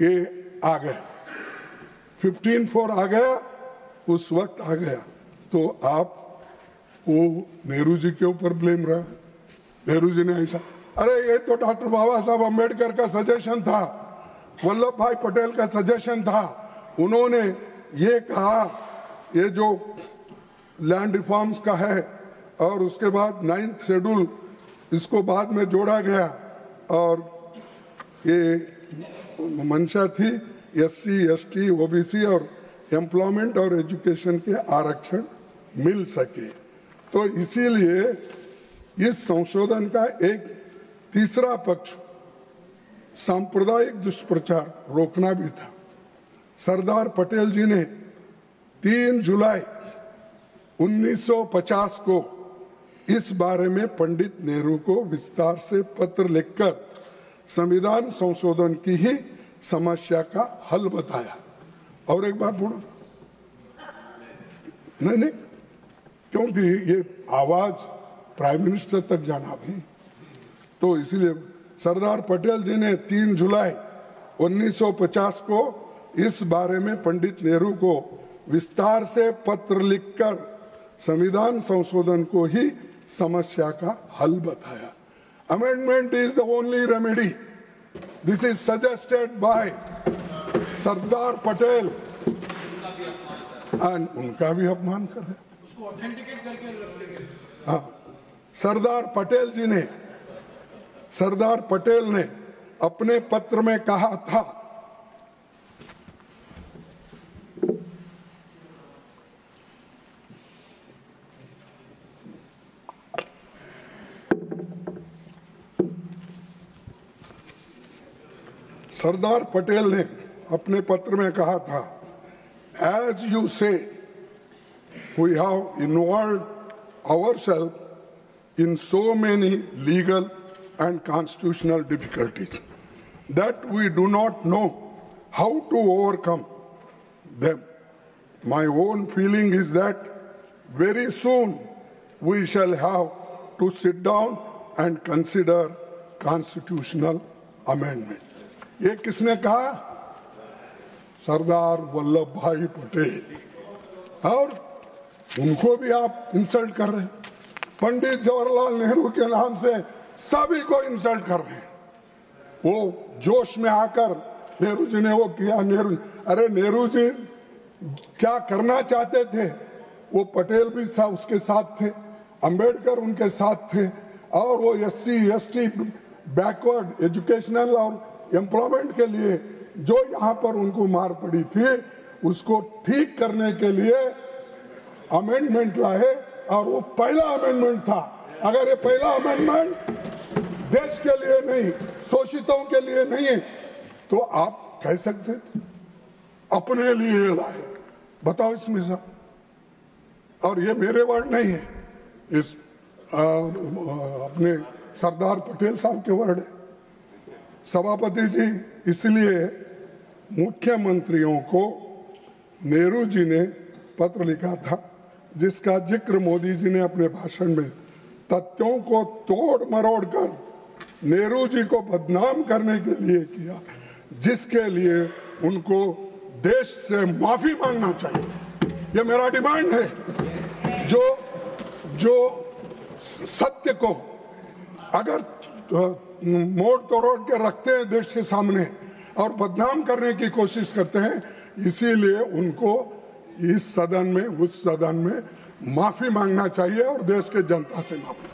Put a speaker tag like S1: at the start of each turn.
S1: ये आ गया, 15-4 आ गया, उस वक्त आ गया। तो आप वो नेहरू जी के ऊपर ब्लेम रहा, नेहरू जी ने ऐसा, अरे ये तो डॉक्टर बाबा साहब अम्बेडकर का सजेशन था, वल्लभ भाई पटेल का सजेशन था। उन्होंने ये कहा, ये जो लैंड रिफॉर्म्स का है और उसके बाद 9th शेड्यूल इसको बाद में जोड़ा गया, और ये मंशा थी SC ST OBC और एम्प्लॉयमेंट और एजुकेशन के आरक्षण मिल सके। तो इसीलिए इस संशोधन का एक तीसरा पक्ष सांप्रदायिक दुष्प्रचार रोकना भी था। सरदार पटेल जी ने 3 जुलाई 1950 को इस बारे में पंडित नेहरू को विस्तार से पत्र लिखकर संविधान संशोधन की ही समस्या का हल बताया। और एक बार बोलो, नहीं, क्योंकि ये आवाज प्राइम मिनिस्टर तक जाना भी, तो इसलिए सरदार पटेल जी ने 3 जुलाई 1950 को इस बारे में पंडित नेहरू को विस्तार से पत्र लिखकर संविधान संशोधन को ही समस्या का हल बताया। Amendment is the only remedy, this is suggested by Sardar Patel, and उनका भी अपमान कर रहे, उसको ऑथेंटिकेट करके रख लेंगे। हाँ, सरदार पटेल ने अपने पत्र में कहा था, सरदार पटेल ने अपने पत्र में कहा था, as you say, we have involved ourselves in so many legal and constitutional difficulties that we do not know how to overcome them. My own feeling is that very soon we shall have to sit down and consider constitutional amendment. ये किसने कहा? सरदार वल्लभ भाई पटेल। और उनको भी आप insult कर रहे हैं, पंडित जवाहरलाल नेहरू के नाम से सभी को इंसल्ट कर रहे हैं। वो जोश में आकर नेहरू जी ने वो किया, अरे नेहरू जी क्या करना चाहते थे, वो पटेल भी उसके साथ थे, अंबेडकर उनके साथ थे, और वो SC ST बैकवर्ड एजुकेशनल और एम्प्लॉयमेंट के लिए जो यहाँ पर उनको मार पड़ी थी, उसको ठीक करने के लिए अमेंडमेंट लाए, और वो पहला अमेंडमेंट था। अगर ये पहला अमेंडमेंट देश के लिए नहीं, शोषितों के लिए नहीं, तो आप कह सकते थे अपने लिए लाए। बताओ इसमें सब, और ये मेरे वर्ड नहीं है, इस अपने सरदार पटेल साहब के वर्ड है। सभापति जी, इसलिए मुख्यमंत्रियों को नेहरू जी ने पत्र लिखा था, जिसका जिक्र मोदी जी ने अपने भाषण में तथ्यों को तोड़ मरोड़ कर नेहरू जी को बदनाम करने के लिए किया, जिसके लिए उनको देश से माफी मांगना चाहिए। ये मेरा डिमांड है। जो सत्य को अगर मोड़ तोड़ के रखते हैं देश के सामने और बदनाम करने की कोशिश करते हैं, इसीलिए उनको इस सदन में, उस सदन में माफी मांगना चाहिए और देश के जनता से माफी।